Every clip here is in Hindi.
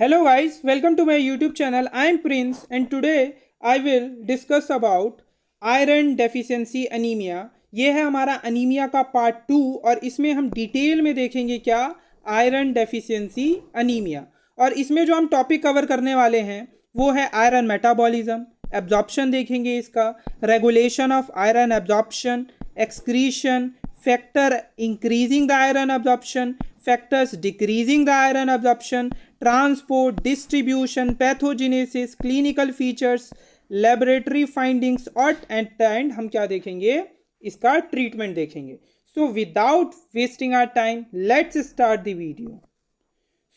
Hello guys, welcome to my YouTube channel. I am Prince and today I will discuss about iron deficiency anemia. ये है हमारा अनीमिया का पार्ट 2 और इसमें हम डिटेल में देखेंगे क्या आयरन डेफिशिएंसी अनीमिया। और इसमें जो हम टॉपिक कवर करने वाले हैं वो है आयरन मेटाबॉलिज्म, एब्जॉर्प्शन देखेंगे इसका, regulation of iron absorption, excretion, factor increasing the iron absorption, factors decreasing the iron absorption, transport, distribution, pathogenesis, clinical features, laboratory findings और at the end हम क्या देखेंगे, इसका ट्रीटमेंट देखेंगे. So without wasting our time, let's start the video.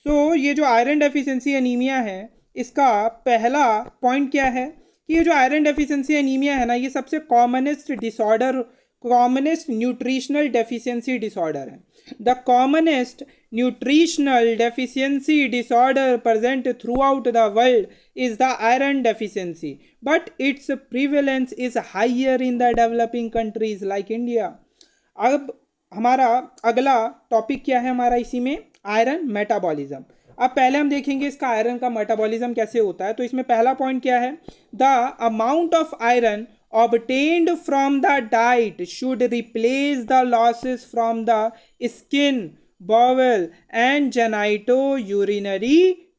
So ये जो आयरन डेफिशिएंसी अनीमिया है इसका पहला पॉइंट क्या है कि ये जो आयरन डेफिशिएंसी अनीमिया है ना, ये सबसे कॉमनेस्ट न्यूट्रिशनल डेफिशिएंसी डिसऑर्डर है. The commonest nutritional deficiency disorder present throughout the world is the iron deficiency, but its prevalence is higher in the developing countries like India. अब हमारा अगला टॉपिक क्या है हमारा इसी में, आयरन मेटाबॉलिज्म. अब पहले हम देखेंगे इसका आयरन का मेटाबॉलिज्म कैसे होता है. तो इसमें पहला पॉइंट क्या है, the amount of iron obtained from the diet should replace the losses from the skin, bowel and genitourinary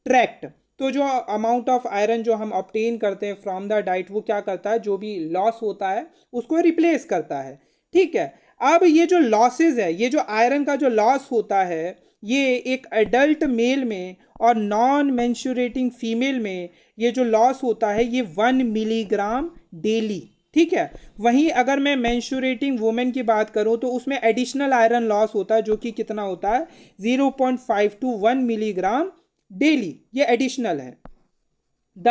tract. तो जो अमाउंट ऑफ आयरन जो हम ऑब्टेन करते हैं फ्रॉम द डाइट वो क्या करता है, जो भी लॉस होता है उसको रिप्लेस करता है. ठीक है. अब ये जो लॉसेज है, ये जो आयरन का जो लॉस होता है, ये एक एडल्ट मेल में और नॉन मेंस्ट्रुएटिंग फीमेल में ये जो लॉस होता है ये 1 मिलीग्राम डेली. ठीक है. वहीं अगर मैं मेंस्ट्रुएटिंग वुमेन की बात करूं तो उसमें एडिशनल आयरन लॉस होता है जो कि कितना होता है 0.5 to 1 मिलीग्राम डेली. ये एडिशनल है. The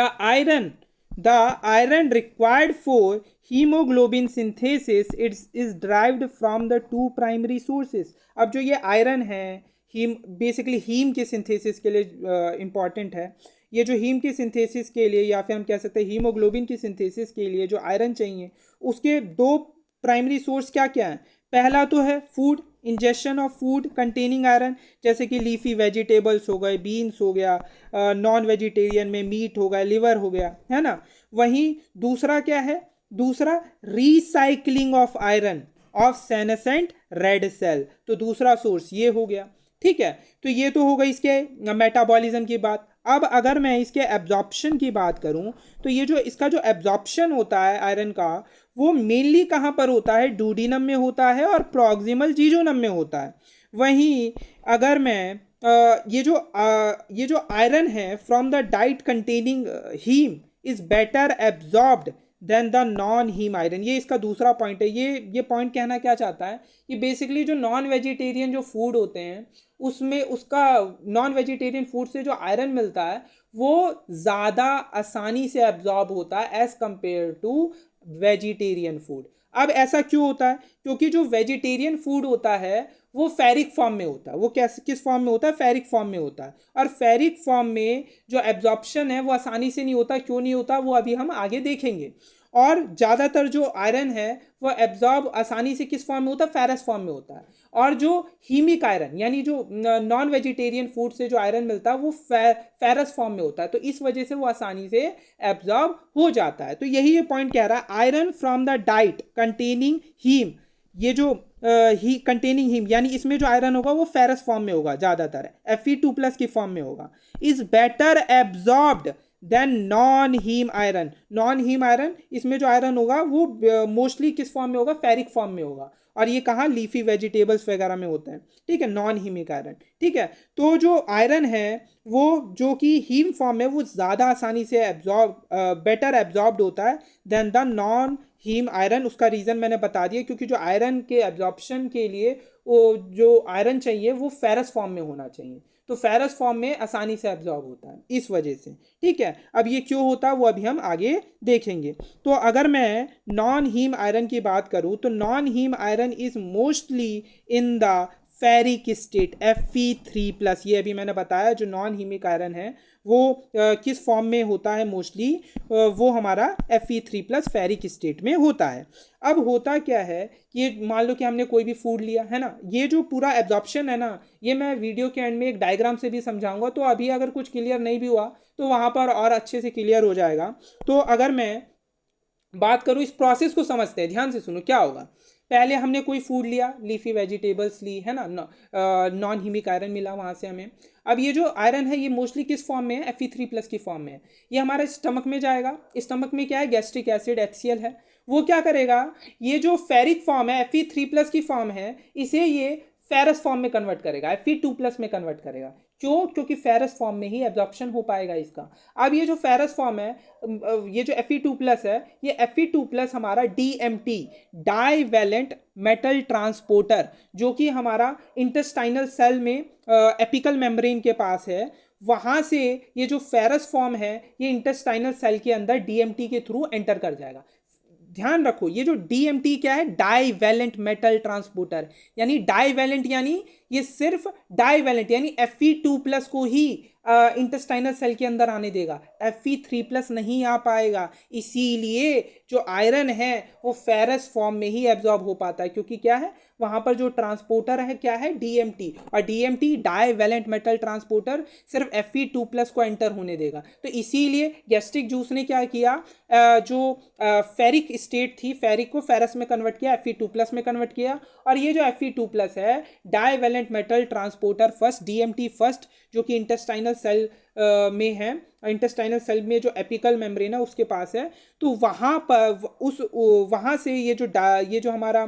iron required for haemoglobin synthesis is derived from the two primary sources. अब जो ये आयरन है बेसिकली हीम के सिंथेसिस के लिए इंपॉर्टेंट है. ये जो हीम की सिंथेसिस के लिए या फिर हम कह सकते हैं हीमोग्लोबिन की सिंथेसिस के लिए जो आयरन चाहिए उसके दो प्राइमरी सोर्स क्या क्या हैं. पहला तो है food, injection of food containing iron, जैसे कि लीफी वेजिटेबल्स हो गए, बीन्स हो गया, नॉन वेजिटेरियन में मीट हो गया, लिवर हो गया, है ना. वहीं दूसरा क्या है, दूसरा recycling of iron of senescent red cell. तो दूसरा सोर्स ये हो गया. ठीक है. तो ये तो हो गई इसके मेटाबॉलिज्म की बात. अब अगर मैं इसके एब्जॉर्प्शन की बात करूं तो ये जो इसका जो एब्जॉर्प्शन होता है आयरन का वो मेनली कहाँ पर होता है, डूडीनम में होता है और प्रॉक्सिमल जीजोनम में होता है. वहीं अगर मैं ये जो आयरन है from the diet containing haem is better absorbed than the non haem iron. ये इसका दूसरा पॉइंट है. ये पॉइंट कहना क्या चाहता है कि बेसिकली जो नॉन वेजिटेरियन जो फूड होते हैं उसमें उसका नॉन वेजिटेरियन फूड से जो आयरन मिलता है वो ज़्यादा आसानी से एब्जॉर्ब होता है as compare to vegetarian food. अब ऐसा क्यों होता है, क्योंकि जो वेजिटेरियन फूड होता है वो फेरिक फॉर्म में होता है. वो किस फॉर्म में होता है, फेरिक फॉर्म में होता है. और फेरिक फॉर्म में जो एब्जॉर्प्शन है वो आसानी से नहीं होता. क्यों नहीं होता वो अभी हम आगे देखेंगे. और ज़्यादातर जो आयरन है वो एब्जॉर्ब आसानी से किस फॉर्म में होता है, फेरस फॉर्म में होता है. और जो हीमिक आयरन यानी जो नॉन वेजिटेरियन फूड से जो आयरन मिलता है वो फेरस फॉर्म में होता है. तो इस वजह से वो आसानी से एब्जॉर्ब हो जाता है. तो यही ये पॉइंट कह रहा है, iron from the diet containing haem, ये जो कंटेनिंग हीम यानी इसमें जो आयरन होगा वो फेरस फॉर्म में होगा, ज़्यादातर Fe2+ की फॉर्म में होगा, is better absorbed than non haem iron. Non haem iron इसमें जो आयरन होगा वो मोस्टली किस फॉर्म में होगा, फेरिक फॉर्म में होगा. और ये कहाँ, लीफी वेजिटेबल्स वगैरह में होते हैं. ठीक है, नॉन हीमिक आयरन. ठीक है. तो जो आयरन है वो जो कि हीम फॉर्म में वो ज़्यादा आसानी से बेटर एब्जॉर्ब्ड होता है than the non haem iron. उसका रीज़न मैंने बता दिया, क्योंकि जो आयरन के एब्जॉर्प्शन के लिए वो जो आयरन चाहिए वो फेरस फॉर्म में होना चाहिए. तो फेरस फॉर्म में आसानी से एब्जॉर्ब होता है इस वजह से. ठीक है. अब ये क्यों होता है वो अभी हम आगे देखेंगे. तो अगर मैं नॉन हीम आयरन की बात करूं तो non haem iron is mostly in the ferric state Fe3+. ये अभी मैंने बताया जो नॉन हीमिक आयरन है वो किस फॉर्म में होता है मोस्टली, वो हमारा Fe3+ फेरिक स्टेट में होता है। अब होता क्या है कि ये मान लो कि हमने कोई भी फूड लिया है ना, ये जो पूरा एब्जॉर्प्शन है ना, ये मैं वीडियो के एंड में एक डायग्राम से भी समझाऊंगा, तो अभी अगर कुछ क्लियर नहीं भी हुआ तो वहाँ पर और अच्छे से क्लियर हो जाएगा। तो अगर मैं बात करूँ, इस प्रोसेस को समझते हैं, ध्यान से सुनो क्या होगा। पहले हमने कोई फूड लिया, लीफी वेजिटेबल्स ली है ना, नॉन हीमिक आयरन मिला वहाँ से हमें। अब ये जो आयरन है ये मोस्टली किस फॉर्म में है, Fe3+ की फॉर्म में है। ये हमारे स्टमक में जाएगा, स्टमक में क्या है, गैस्ट्रिक एसिड HCl है। वो क्या करेगा, ये जो फेरिक फॉर्म है, Fe3+ की फॉर्म है, इसे ये फेरस फॉर्म में कन्वर्ट करेगा, Fe2+ में कन्वर्ट करेगा। क्यों, क्योंकि फेरस फॉर्म में ही एब्जॉर्प्शन हो पाएगा इसका। अब ये जो फेरस फॉर्म है, ये जो Fe2+ है, ये Fe2+ हमारा DMT, divalent metal transporter, जो कि हमारा इंटेस्टाइनल सेल में एपिकल मेम्ब्रेन के पास है, वहां से ये जो फेरस फॉर्म है ये इंटेस्टाइनल सेल के अंदर DMT के थ्रू एंटर कर जाएगा। ध्यान रखो, ये जो DMT क्या है, डाई वैलेंट मेटल ट्रांसपोर्टर, यानी डाई वैलेंट यानी ये सिर्फ डाई वैलेंट यानी Fe2+ को ही इंटेस्टाइनल सेल के अंदर आने देगा, Fe3+ नहीं आ पाएगा। इसीलिए जो आयरन है वो फेरस फॉर्म में ही एब्जॉर्ब हो पाता है, क्योंकि क्या है वहां पर जो ट्रांसपोर्टर है क्या है, DMT, और DMT divalent metal transporter सिर्फ Fe2+ को एंटर होने देगा। तो इसीलिए गैस्ट्रिक जूस ने क्या किया, जो फेरिक स्टेट थी, फेरिक को फेरस में कन्वर्ट किया, Fe2+ में कन्वर्ट किया, और ये जो Fe2+ है divalent metal transporter first, DMT first, जो कि इंटेस्टाइनल सेल में है, इंटेस्टाइनल सेल में जो एपिकल मेम्ब्रेन है उसके पास है। तो वहाँ पर वहाँ से ये जो हमारा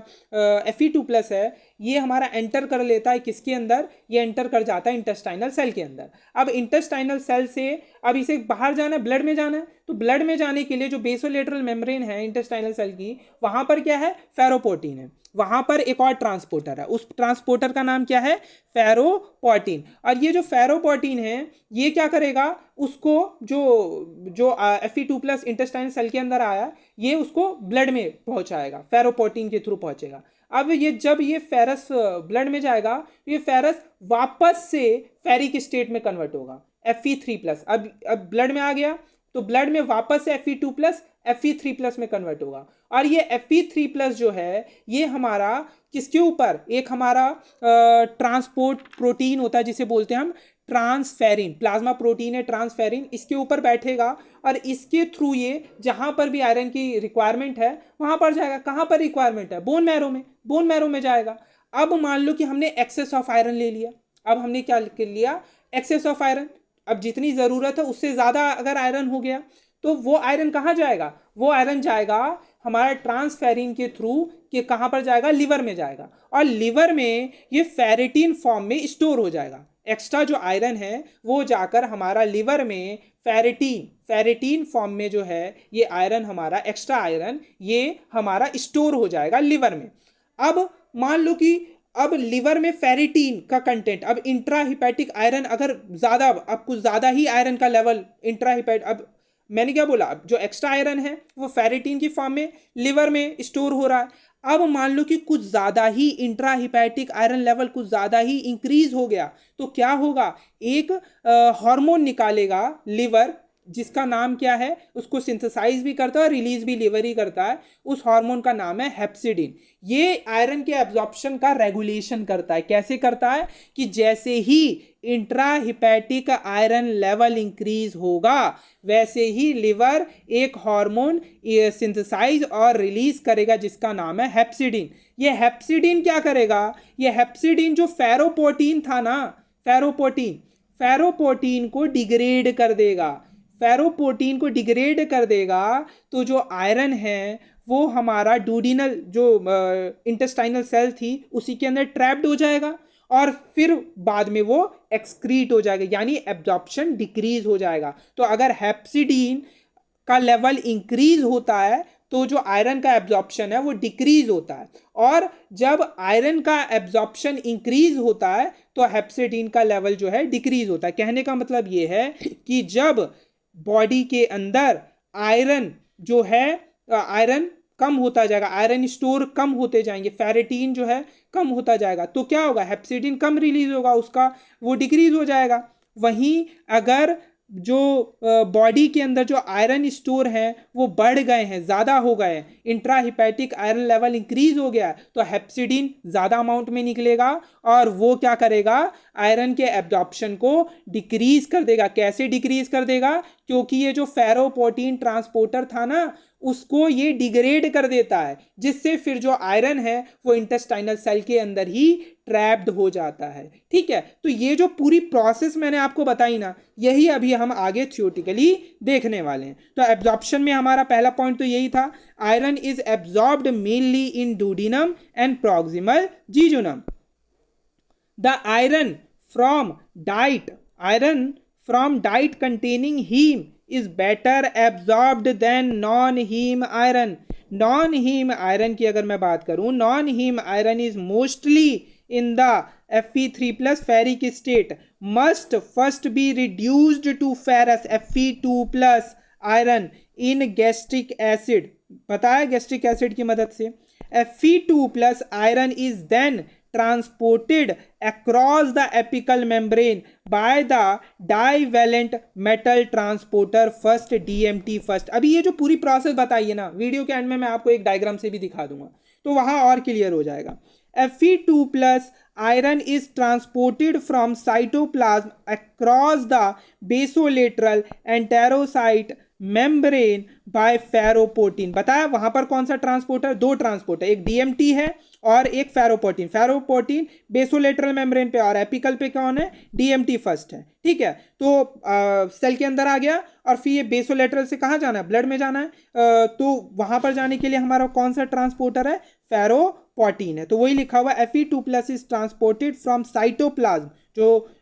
Fe2+ है ये हमारा एंटर कर लेता है किसके अंदर, ये एंटर कर जाता है इंटेस्टाइनल सेल के अंदर। अब इंटेस्टाइनल सेल से अब इसे बाहर जाना है, ब्लड में जाना है, तो ब्लड में जाने के लिए जो बेसोलेटरल मेम्ब्रेन है इंटेस्टाइनल सेल की, वहाँ पर क्या है, फेरोपोर्टीन है। वहाँ पर एक और ट्रांसपोर्टर है, उस ट्रांसपोर्टर का नाम क्या है, फेरोपोर्टीन। और ये जो फेरोपोर्टीन है ये क्या करेगा, उसको जो जो Fe2+ इंटेस्टाइनल सेल के अंदर आया ये उसको ब्लड में पहुंचाएगा, फेरोपोर्टीन के थ्रू पहुंचेगा। अब ये जब ये फेरस ब्लड में जाएगा तो ये फेरस वापस से फेरिक स्टेट में कन्वर्ट होगा, Fe3+। अब ब्लड में आ गया तो ब्लड में वापस से Fe2+ Fe3+ में कन्वर्ट होगा। और ये Fe3+ जो है ये हमारा किसके ऊपर, एक हमारा ट्रांसपोर्ट प्रोटीन होता है जिसे बोलते हैं हम ट्रांसफेरिन, प्लाज्मा प्रोटीन है ट्रांसफेरिन, इसके ऊपर बैठेगा और इसके थ्रू ये जहां पर भी आयरन की रिक्वायरमेंट है वहां पर जाएगा। कहां पर रिक्वायरमेंट है, बोन मैरो में, बोन मैरो में जाएगा। अब मान लो कि हमने एक्सेस ऑफ आयरन ले लिया, अब हमने क्या लिया, एक्सेस ऑफ आयरन। अब जितनी ज़रूरत है उससे ज़्यादा अगर आयरन हो गया तो वो आयरन कहाँ जाएगा, वो आयरन जाएगा हमारा ट्रांसफेरिन के थ्रू, कि कहाँ पर जाएगा, लिवर में जाएगा। और लिवर में ये फेरेटिन फॉर्म में स्टोर हो जाएगा। एक्स्ट्रा जो आयरन है वो जाकर हमारा लिवर में फेरेटिन फॉर्म में जो है ये आयरन हमारा एक्स्ट्रा आयरन ये हमारा स्टोर हो जाएगा लिवर में। अब मान लो कि अब लिवर में फेरेटिन का कंटेंट, अब इंट्राहिपैटिक आयरन अगर ज़्यादा, अब कुछ ज़्यादा ही आयरन का लेवल इंट्राहिपैट, अब मैंने क्या बोला, अब जो एक्स्ट्रा आयरन है वो फेरेटिन की फॉर्म में लिवर में स्टोर हो रहा है। अब मान लो कि कुछ ज़्यादा ही इंट्राहिपैटिक आयरन लेवल कुछ ज़्यादा ही इंक्रीज हो गया तो क्या होगा, एक हार्मोन निकालेगा लिवर, जिसका नाम क्या है, उसको सिंथेसाइज भी करता है, रिलीज भी लिवर ही करता है। उस हार्मोन का नाम है हेप्सिडिन। ये आयरन के एब्जॉर्प्शन का रेगुलेशन करता है। कैसे करता है, कि जैसे ही इंट्राहिपैटिक आयरन लेवल इंक्रीज होगा वैसे ही लिवर एक हार्मोन सिंथेसाइज और रिलीज करेगा जिसका नाम है हेप्सिडिन। ये हेप्सिडिन क्या करेगा, ये हेप्सिडिन जो फेरोपोर्टीन था ना, फेरोपोर्टीन को डिग्रेड कर देगा, फेरोपोर्टीन को डिग्रेड कर देगा। तो जो आयरन है वो हमारा डूडिनल जो इंटेस्टाइनल सेल थी उसी के अंदर ट्रैप्ड हो जाएगा और फिर बाद में वो एक्सक्रीट हो जाएगा, यानी एब्जॉर्प्शन डिक्रीज हो जाएगा। तो अगर हेप्सिडीन का लेवल इंक्रीज होता है तो जो आयरन का एब्जॉर्प्शन है वो डिक्रीज होता है, और जब आयरन का एब्जॉर्प्शन इंक्रीज होता है तो हेप्सिडीन का लेवल जो है डिक्रीज होता है। कहने का मतलब ये है कि जब बॉडी के अंदर आयरन जो है, आयरन कम होता जाएगा, आयरन स्टोर कम होते जाएंगे, फेरेटिन जो है कम होता जाएगा, तो क्या होगा, हेप्सिडिन कम रिलीज होगा, उसका वो डिक्रीज हो जाएगा। वहीं अगर जो बॉडी के अंदर जो आयरन स्टोर है वो बढ़ गए हैं, ज़्यादा हो गए हैं, intra hepatic iron level increase हो गया, तो हेप्सिडीन ज़्यादा अमाउंट में निकलेगा और वो क्या करेगा, आयरन के एब्जॉर्प्शन को डिक्रीज कर देगा। कैसे डिक्रीज कर देगा, क्योंकि ये जो फेरोपोटीन ट्रांसपोर्टर था ना, उसको ये डिग्रेड कर देता है, जिससे फिर जो आयरन है वो इंटेस्टाइनल सेल के अंदर ही ट्रैप्ड हो जाता है। ठीक है, तो ये जो पूरी प्रोसेस मैंने आपको बताई ना, यही अभी हम आगे थियोरेटिकली देखने वाले हैं। तो एब्जॉर्प्शन में हमारा पहला पॉइंट तो यही था, iron is absorbed mainly in duodenum and proximal jejunum. The iron from diet containing heme is better absorbed than non-heme iron. Non-heme iron की अगर मैं बात करूं, non-heme iron is mostly in the Fe3 plus ferric state, must first be reduced to ferrous Fe2 plus iron in gastric acid. पता है gastric acid की मदद से Fe2 plus iron is then transported across the apical membrane by the divalent metal transporter first DMT first. अभी ये जो पूरी प्रोसेस बताई है ना, वीडियो के एंड में मैं आपको एक डायग्राम से भी दिखा दूंगा, तो वहां और क्लियर हो जाएगा। Fe2 plus iron is transported from cytoplasm across the basolateral enterocyte membrane by ferroportin. बताया वहां पर कौन सा ट्रांसपोर्टर, दो ट्रांसपोर्टर, एक DMT है और एक फेरोपोटीन। फेरोपोटीन बेसोलेटरल मेम्ब्रेन पे और एपिकल पे कौन है, DMT फर्स्ट है। ठीक है, तो सेल के अंदर आ गया और फिर ये बेसोलेटरल से कहाँ जाना है, ब्लड में जाना है, तो वहां पर जाने के लिए हमारा कौन सा ट्रांसपोर्टर है, फेरोपोटीन है। तो वही लिखा हुआ Fe2 plus is transported from cytoplasm,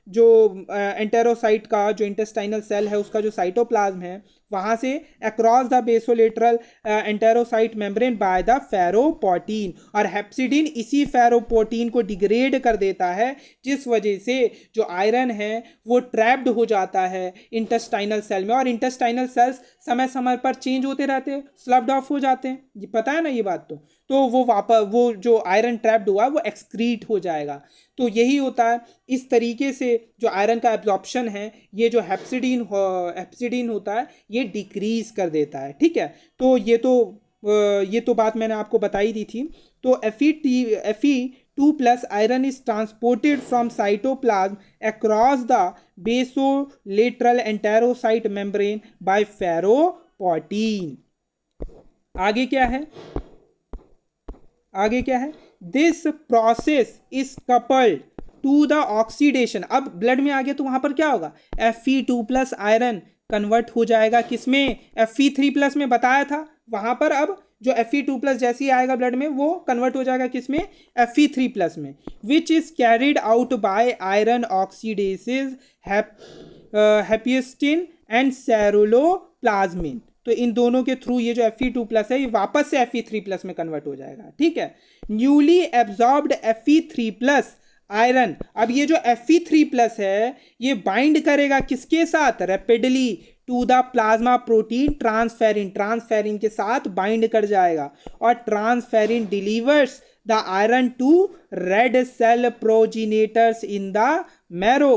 जो एंटेरोसाइट का जो इंटेस्टाइनल सेल है उसका जो साइटोप्लाज्म है, वहां से across the basolateral enterocyte membrane by the ferroportin, और हेप्सिडीन इसी फेरोपोटीन को डिग्रेड कर देता है, जिस वजह से जो आयरन है वो ट्रैप्ड हो जाता है इंटेस्टाइनल सेल में, और इंटेस्टाइनल सेल्स समय समय पर चेंज होते रहते हैं, स्लफ्ड ऑफ हो जाते हैं, ये पता है ना ये बात। तो वो वापस वो जो आयरन ट्रैप्ड हुआ वो एक्सक्रीट हो जाएगा। तो यही होता है, इस तरीके से जो आयरन का एब्जॉर्प्शन है ये जो हेप्सिडीन होता है ये डिक्रीज कर देता है। ठीक है, तो ये तो बात मैंने आपको बताई दी थी। तो Fe2 plus iron is transported from cytoplasm across the basolateral enterocyte membrane by ferroportin. आगे क्या है, this process is coupled to the oxidation. अब ब्लड में आ गया तो वहां पर क्या होगा, Fe2 प्लस आयरन कन्वर्ट हो जाएगा किसमें, Fe3 प्लस में बताया था, वहां पर अब जो Fe2 प्लस जैसे ही आएगा ब्लड में वो कन्वर्ट हो जाएगा किसमें, Fe3 प्लस में, which is carried out by iron oxidases hephaestin and ceruloplasmin. तो इन दोनों के थ्रू ये जो Fe2 प्लस है ये वापस से Fe3 प्लस में कन्वर्ट हो जाएगा। ठीक है, newly absorbed Fe3 plus iron, अब ये जो Fe3 प्लस है ये बाइंड करेगा किसके साथ, rapidly to the plasma protein transferrin के साथ बाइंड कर जाएगा, और transferrin delivers the iron to red cell progenitors in the marrow.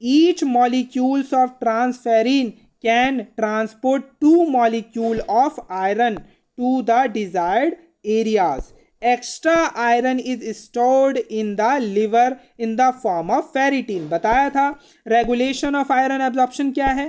Each molecules of transferrin can transport 2 molecule of iron to the desired areas. Extra iron is stored in the liver in the form of ferritin. बताया था regulation of iron absorption क्या है,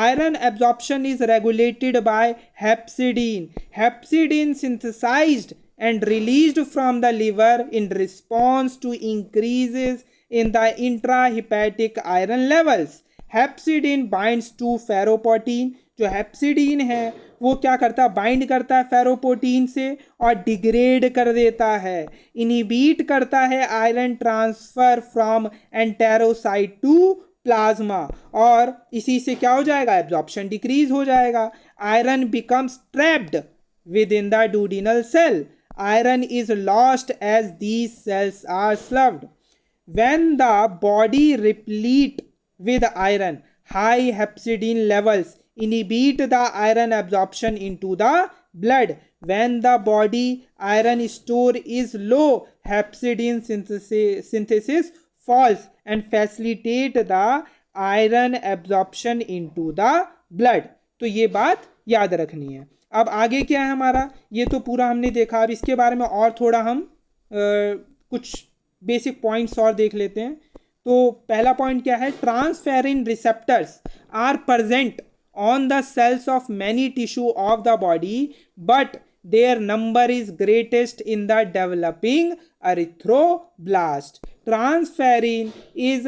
iron absorption is regulated by hepcidin. Hepcidin synthesized and released from the liver in response to increases in the intrahepatic iron levels. Hepcidin binds to ferroportin, जो हेप्सिडीन है वो क्या करता है, बाइंड करता है फेरोपोटीन से और डिग्रेड कर देता है, इनहिबिट करता है iron transfer from enterocyte to plasma, और इसी से क्या हो जाएगा, एब्जॉर्प्शन डिक्रीज हो जाएगा। Iron becomes trapped within the duodenal cell, iron is lost as these cells are sloughed. When the body replete with iron, high hepcidin levels inhibit the iron absorption into the blood. When the body iron store is low, hepcidin synthesis falls and facilitate the iron absorption into the blood. तो ये बात याद रखनी है। अब आगे क्या है हमारा, ये तो पूरा हमने देखा। अब इसके बारे में और थोड़ा हम कुछ बेसिक पॉइंट्स और देख लेते हैं। तो पहला पॉइंट क्या है, transferrin receptors are present on the cells of many tissue of the body, but their number is greatest in the developing erythroblast. Transferrin is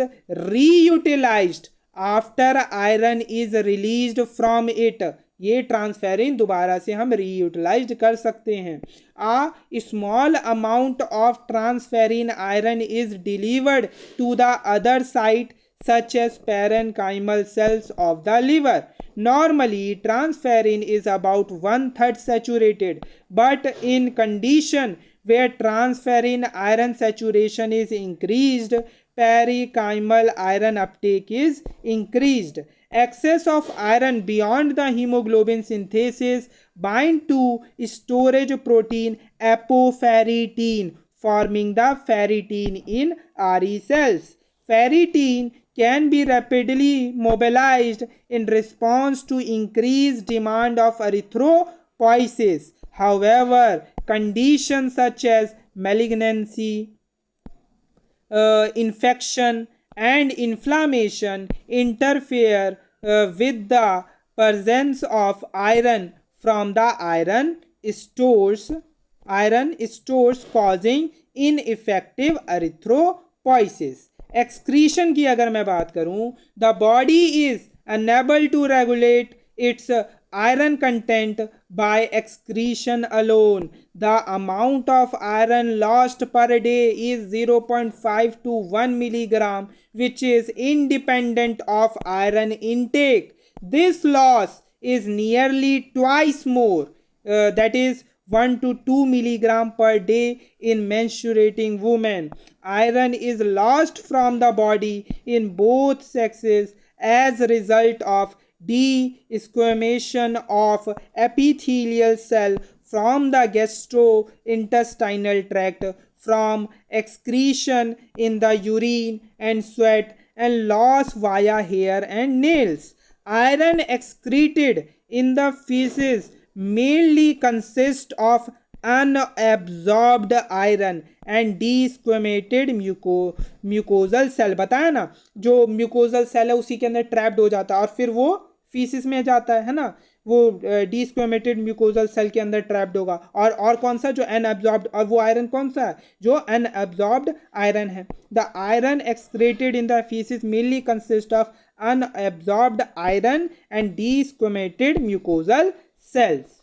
reutilized after iron is released from it. ये ट्रांसफेरिन दोबारा से हम रीयूटिलाइज कर सकते हैं। A small amount of transferrin iron is delivered to the other site such as parenchymal cells of the liver. Normally, transferrin is about 1/3 saturated, but in condition where transferrin iron saturation is increased, parenchymal iron uptake is increased. Excess of iron beyond the hemoglobin synthesis bind to storage protein apoferritin, forming the ferritin in RE cells. Ferritin can be rapidly mobilized in response to increased demand of erythropoiesis. However, conditions such as malignancy, infection, and inflammation interfere with the presence of iron from the iron stores, causing ineffective erythropoiesis. Excretion की अगर मैं बात करूं, the body is unable to regulate its iron content by excretion alone. The amount of iron lost per day is 0.5 to 1 milligram, which is independent of iron intake. This loss is nearly twice more, that is 1 to 2 milligram per day in menstruating women. Iron is lost from the body in both sexes as a result of desquamation of epithelial cell from the gastrointestinal tract, from excretion in the urine and sweat, and loss via hair and nails. Iron excreted in the feces mainly consists of unabsorbed iron and desquamated mucosal cell. बताया ना, जो म्यूकोजल सेल है उसी के अंदर ट्रैप्ड हो जाता है और फिर वो फीसिस में जाता है ना, वो डिस्क्वेमेटेड म्यूकोजल सेल के अंदर ट्रैप्ड होगा। और कौन सा, जो अनएब्जॉर्ब्ड, और वो आयरन कौन सा है, जो अनएब्जॉर्ब्ड आयरन है। The iron excreted in the faeces mainly consist of unabsorbed iron and desquamated mucosal cells.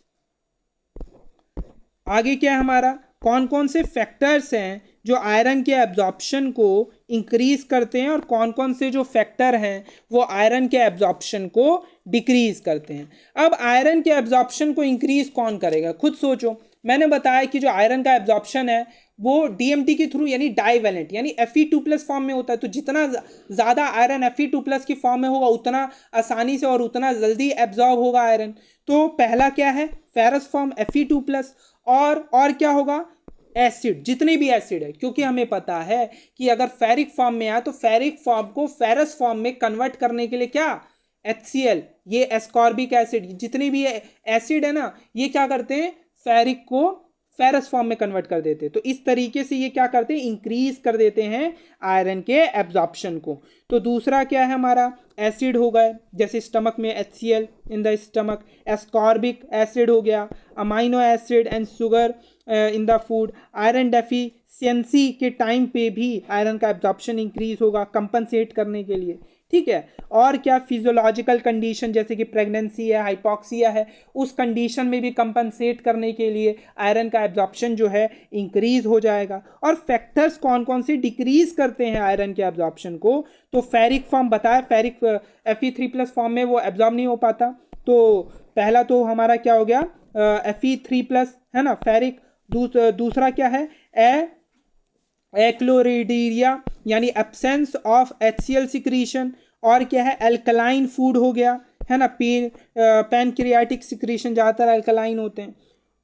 आगे क्या है हमारा, कौन कौन से फैक्टर्स हैं जो आयरन के एब्जॉर्प्शन को इंक्रीज करते हैं और कौन कौन से जो फैक्टर हैं वो आयरन के एब्जॉर्प्शन को डिक्रीज करते हैं। अब आयरन के एब्जॉर्प्शन को इंक्रीज कौन करेगा, खुद सोचो। मैंने बताया कि जो आयरन का एब्जॉर्प्शन है वो डीएमटी के थ्रू यानी डाइवेलेंट यानी Fe2+ फॉर्म में होता है। तो जितना ज़्यादा आयरन Fe2+ की फॉर्म में होगा उतना आसानी से और उतना जल्दी एब्जॉर्ब होगा आयरन। तो पहला क्या है, फेरस फॉर्म Fe2+। और क्या होगा, एसिड, जितने भी एसिड है, क्योंकि हमें पता है कि अगर फेरिक फॉर्म में आए तो फेरिक फॉर्म को फेरस फॉर्म में कन्वर्ट करने के लिए क्या, HCl, ये एस्कॉर्बिक एसिड, जितने भी एसिड है ना, ये क्या करते हैं, फेरिक को फेरस फॉर्म में कन्वर्ट कर देते हैं। तो इस तरीके से ये क्या करते हैं, इंक्रीज कर देते हैं आयरन के एब्जॉर्प्शन को। तो दूसरा क्या है हमारा, एसिड हो गए, जैसे स्टमक में HCl in the stomach, ascorbic acid हो गया, amino acid and sugar in the food. Iron deficiency के टाइम पे भी आयरन का एब्जॉर्प्शन इंक्रीज होगा कंपनसेट करने के लिए, ठीक है। और क्या, फिजियोलॉजिकल कंडीशन जैसे कि प्रेगनेंसी है, हाइपॉक्सिया है, उस कंडीशन में भी कंपनसेट करने के लिए आयरन का एब्जॉर्प्शन जो है इंक्रीज हो जाएगा। और फैक्टर्स कौन कौन से डिक्रीज करते हैं आयरन के एब्जॉर्प्शन को, तो फेरिक फॉर्म बताया, फेरिक Fe3+ फॉर्म में वो एब्जॉर्ब नहीं हो पाता। तो पहला तो हमारा क्या हो गया, Fe3+ है ना, फेरिक। दूसरा क्या है, एक्लोरिडीरिया यानी एब्सेंस ऑफ HCl सिक्रीशन। और क्या है, अल्कलाइन फूड हो गया, है ना, पैनक्रियाटिक सिक्रीशन ज़्यादातर अल्कलाइन होते हैं।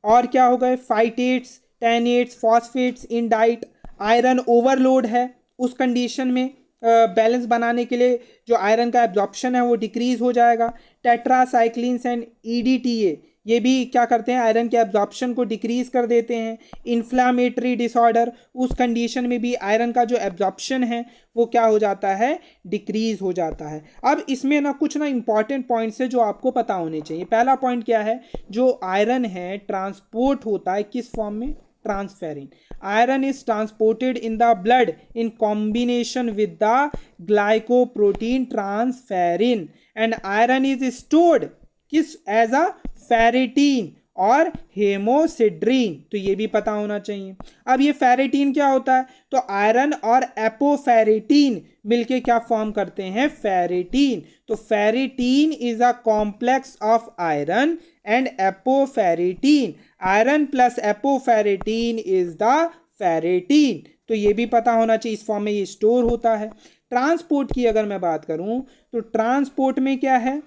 और क्या हो गए, phytates, tannates, phosphates in diet. Iron overload है उस कंडीशन में बैलेंस बनाने के लिए जो आयरन का एब्जॉर्प्शन है वो डिक्रीज हो जाएगा। टेट्रासाइक्लिन्स एंड ईडीटीए ये भी क्या करते हैं, आयरन के एब्जॉर्प्शन को डिक्रीज कर देते हैं। इन्फ्लामेटरी डिसऑर्डर, उस कंडीशन में भी आयरन का जो एब्जॉर्प्शन है वो क्या हो जाता है, डिक्रीज हो जाता है। अब इसमें ना कुछ ना इंपॉर्टेंट पॉइंट्स है जो आपको पता होने चाहिए। पहला पॉइंट क्या है, जो आयरन है ट्रांसपोर्ट होता है किस फॉर्म में, transferrin. Iron is transported in the blood in combination with the glycoprotein transferrin, and iron is stored किस, एज अ फेरिटीन और हेमोसिड्रीन। तो ये भी पता होना चाहिए। अब ये फेरिटीन क्या होता है, तो आयरन और एपोफेरिटीन मिलके क्या फॉर्म करते हैं, फेरिटीन। तो ferritin is a complex of iron and apoferritin. Iron plus apoferritin is the ferritin. तो ये भी पता होना चाहिए, इस फॉर्म में ये स्टोर होता है। ट्रांसपोर्ट की अगर मैं बात करूं तो ट्रांसपोर्ट में क्या है,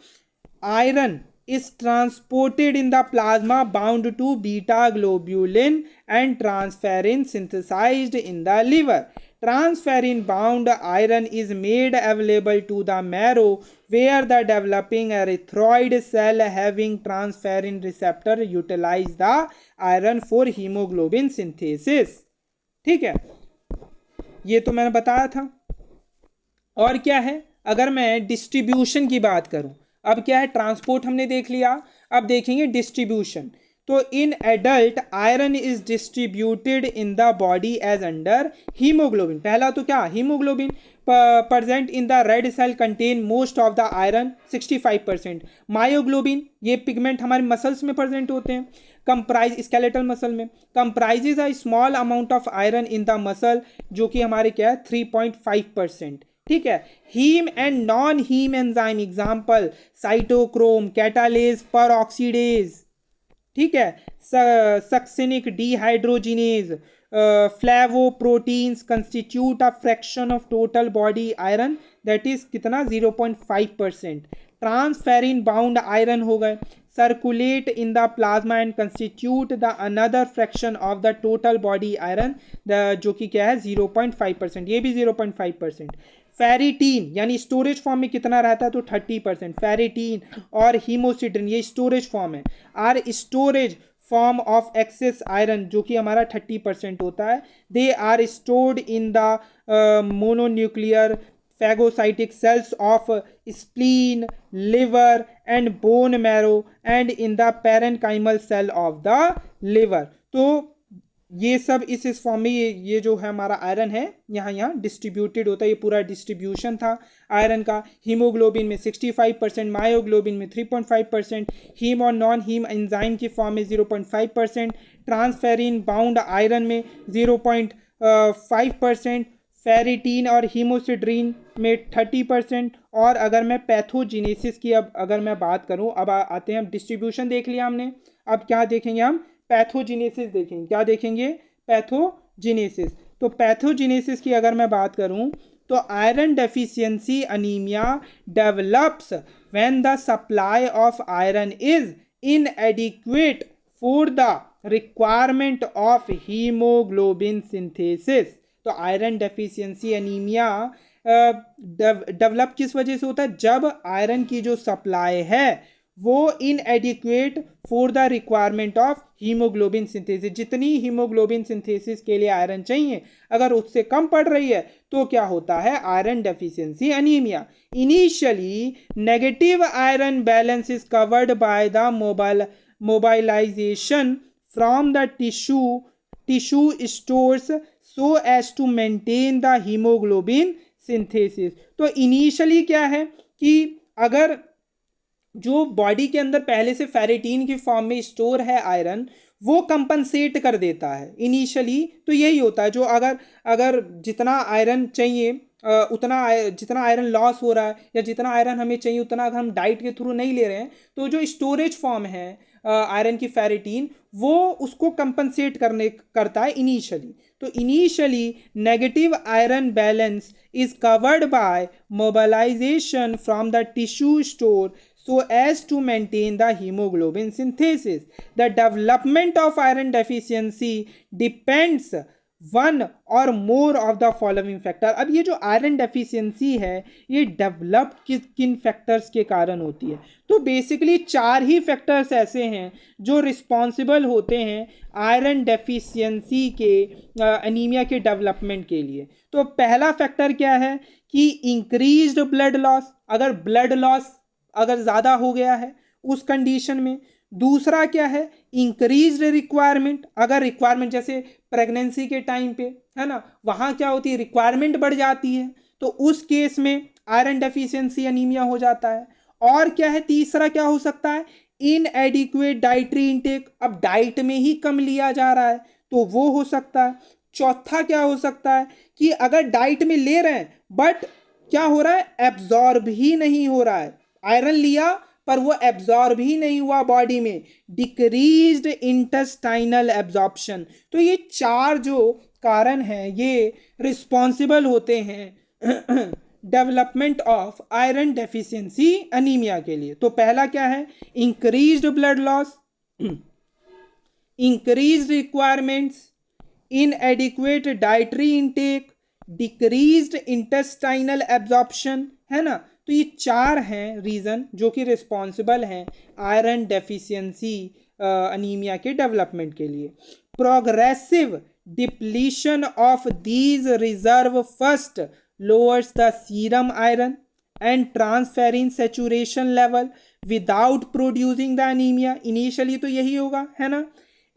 iron is transported in the plasma bound to beta globulin and transferrin synthesized in the liver. Transferrin bound iron is made available to the marrow where the developing erythroid cell having transferrin receptor utilize the iron for hemoglobin synthesis. ठीक है, ये तो मैंने बताया था। और क्या है, अगर मैं डिस्ट्रीब्यूशन की बात करूं, अब क्या है, ट्रांसपोर्ट हमने देख लिया, अब देखेंगे डिस्ट्रीब्यूशन। तो in adult iron is distributed in the body as under haemoglobin. पहला तो क्या, haemoglobin present in the red cell contain most of the iron 65%। Myoglobin, ये पिगमेंट हमारे मसल्स में प्रेजेंट होते हैं, कंप्राइज स्केलेटल मसल में, comprises a small amount of iron in the muscle, जो कि हमारे क्या है 3.5%। ठीक है, heme and non heme enzyme example cytochrome, catalase, peroxidase. ठीक है, succinic dehydrogenase, flavoproteins constitute a fraction of total body iron, that is कितना 0.5%। ट्रांसफेरिन बाउंड आयरन हो गए, circulate in the plasma and constitute the another fraction of the total body iron, जो कि क्या है 0.5%, ये भी 0.5%। फेरिटीन यानी स्टोरेज फॉर्म में कितना रहता है, तो 30%। फेरिटीन और हीमोसिड्रिन ये स्टोरेज फॉर्म है, are storage form of excess iron, जो कि हमारा 30% होता है। They are stored in the mononuclear phagocytic cells of spleen, liver and bone marrow and in the parenchymal cell of the liver। तो ये सब इस फॉर्म में ये जो है हमारा आयरन है यहाँ डिस्ट्रीब्यूटेड होता है। ये पूरा डिस्ट्रीब्यूशन था आयरन का। हीमोग्लोबिन में 65%, मायोग्लोबिन में 3.5%, हीम और नॉन हीम एंजाइम की फॉर्म में 0.5%, ट्रांसफेरिन बाउंड आयरन में 0.5%, फेरिटीन और हीमोसिड्रीन में 30%। और अगर मैं पैथोजिनेसिस की अब अगर मैं बात करूं, अब आते हैं, डिस्ट्रीब्यूशन देख लिया हमने, अब क्या देखेंगे हम, पैथोजिनेसिस देखेंगे। क्या देखेंगे, पैथोजिनेसिस। तो पैथोजिनेसिस की अगर मैं बात करूं तो iron deficiency anaemia develops when the supply of iron is इनएडिक्वेट for the requirement of haemoglobin synthesis. तो आयरन डेफिशिएंसी अनीमिया डेवलप किस वजह से होता है, जब आयरन की जो सप्लाई है वो इनएडिक्वेट for the requirement of haemoglobin synthesis. जितनी हीमोग्लोबिन सिंथेसिस के लिए आयरन चाहिए अगर उससे कम पड़ रही है तो क्या होता है, iron deficiency anaemia. Initially negative iron balance is covered by the mobilisation from the tissue stores so as to maintain the hemoglobin synthesis। तो इनिशियली क्या है कि अगर जो बॉडी के अंदर पहले से फेरिटीन की फॉर्म में स्टोर है आयरन, वो कंपनसेट कर देता है इनिशियली। तो यही होता है, जो अगर जितना आयरन चाहिए जितना आयरन लॉस हो रहा है या जितना आयरन हमें चाहिए उतना अगर हम डाइट के थ्रू नहीं ले रहे हैं, तो जो स्टोरेज फॉर्म है आयरन की फेरिटीन, वो उसको कंपनसेट करता है इनिशियली। तो initially negative iron balance is covered by mobilisation from the tissue store so as to maintain the hemoglobin synthesis. The development of iron deficiency depends one और more of the following factor. अब ये जो आयरन डेफिशिएंसी है ये डेवलप किन फैक्टर्स के कारण होती है? तो बेसिकली 4 ही फैक्टर्स ऐसे हैं जो रिस्पॉन्सिबल होते हैं आयरन डेफिशिएंसी के एनीमिया के डेवलपमेंट के लिए। तो पहला फैक्टर क्या है कि इंक्रीज्ड ब्लड लॉस, अगर ब्लड लॉस अगर ज़्यादा हो गया है उस कंडीशन में। दूसरा क्या है, इंक्रीज्ड रिक्वायरमेंट, अगर रिक्वायरमेंट जैसे प्रेगनेंसी के टाइम पे है ना, वहाँ क्या होती है, रिक्वायरमेंट बढ़ जाती है, तो उस केस में आयरन डेफिशिएंसी एनीमिया हो जाता है। और क्या है, तीसरा क्या हो सकता है, इनएडिक्वेट डाइटरी इंटेक, अब डाइट में ही कम लिया जा रहा है तो वो हो सकता है। चौथा क्या हो सकता है कि अगर डाइट में ले रहे हैं बट क्या हो रहा है, एब्जॉर्ब ही नहीं हो रहा है, आयरन लिया पर वो एब्जॉर्ब ही नहीं हुआ बॉडी में, डिक्रीज्ड इंटेस्टाइनल एब्जॉर्प्शन। तो ये 4 जो कारण हैं ये रिस्पॉन्सिबल होते हैं development of iron deficiency anaemia के लिए। तो पहला क्या है, increased blood loss, increased requirements, इनएडिक्वेट dietary intake, decreased intestinal absorption, है ना। तो ये 4 हैं रीज़न जो कि रिस्पॉन्सिबल हैं आयरन डेफिशिएंसी अनीमिया के डेवलपमेंट के लिए। Progressive depletion of these reserve first lowers the serum iron and transferrin saturation level without producing the anaemia. Initially तो यही होगा, है ना।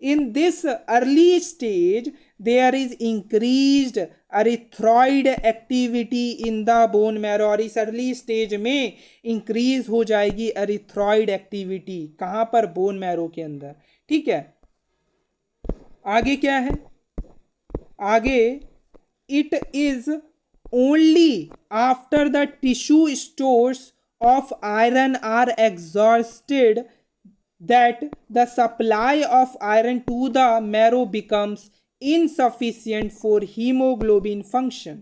In this early stage, there is increased erythroid activity in the bone marrow, और इस अर्ली स्टेज में इंक्रीज हो जाएगी एरिथ्रॉइड एक्टिविटी, कहाँ पर, बोन मैरो के अंदर, ठीक है। आगे क्या है, आगे it is only after the tissue stores of iron are exhausted that the supply of iron to the marrow becomes insufficient for hemoglobin function.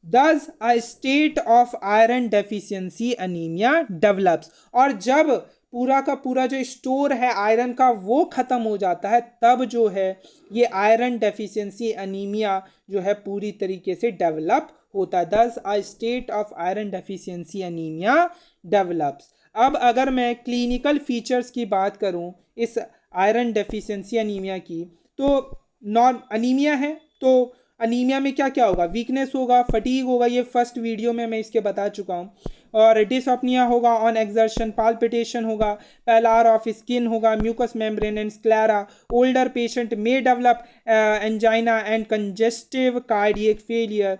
Thus, a state of iron deficiency anemia develops. और जब पूरा का पूरा जो स्टोर है आयरन का वो ख़त्म हो जाता है तब जो है ये आयरन डेफिशिएंसी अनीमिया जो है पूरी तरीके से डेवलप होता है। Thus, a state of iron deficiency anemia develops. अब अगर मैं क्लिनिकल फीचर्स की बात करूं इस आयरन डेफिशिएंसी अनीमिया की, तो नॉन अनीमिया है तो अनीमिया में क्या क्या होगा, वीकनेस होगा, फटीग होगा, ये फर्स्ट वीडियो में मैं इसके बता चुका हूँ, और डिसऑप्निया होगा ऑन एक्सर्शन, पाल्पिटेशन होगा, पैलार ऑफ स्किन होगा, mucous membrane and sclera, older patient में develop angina and congestive cardiac failure.